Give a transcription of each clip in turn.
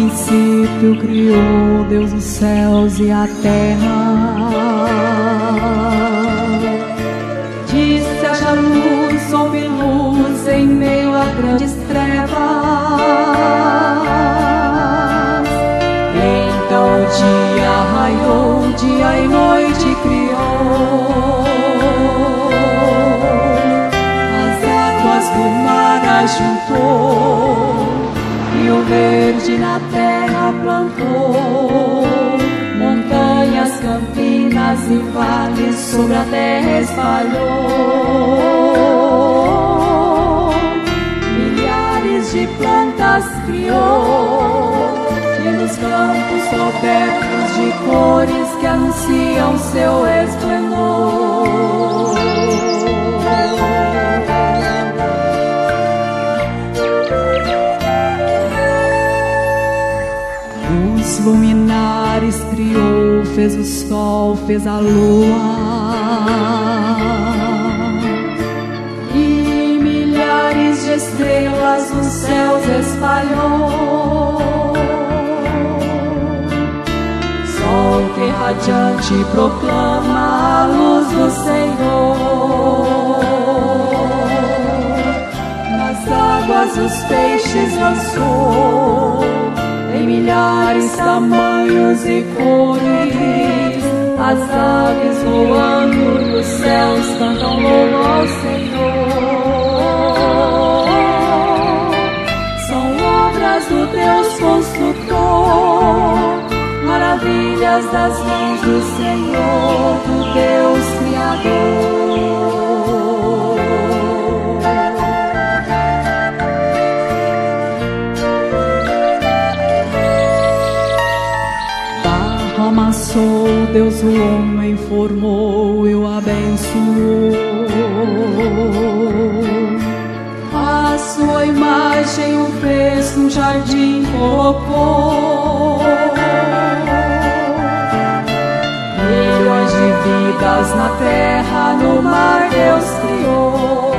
princípio criou Deus os céus e a terra. Disse: haja luz, houve luz em meio a grandes trevas. Então o dia raiou, dia e noite criou. As águas do mar ajuntou e o verde na terra plantou. Montanhas, campinas e vales sobre a terra espalhou. Milhares de plantas criou, e nos campos cobertos de cores que anunciam seu esplendor. Os luminares criou, fez o sol, fez a lua, e milhares de estrelas nos céus espalhou. Sol que radiante proclama a luz do Senhor. Nas águas os peixes lançou, em milhares tamanhos e cores. As aves voando nos céus cantam louvor ao Senhor. São obras do Deus construtor, maravilhas das mãos do Senhor, do Deus Criador. Amassou Deus o homem, formou e o abençoou. A sua imagem o fez, num jardim colocou. Milhões de vidas na terra, no mar Deus criou.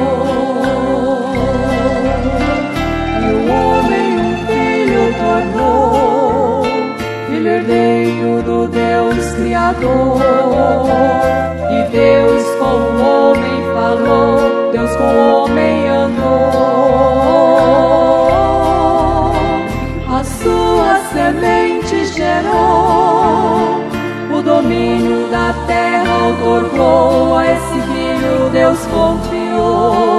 E o homem um filho tornou, filho herdeiro do Deus Criador. E Deus com o homem falou, Deus com o homem andou. A sua semente gerou, o domínio da terra outorgou, a esse filho Deus confiou.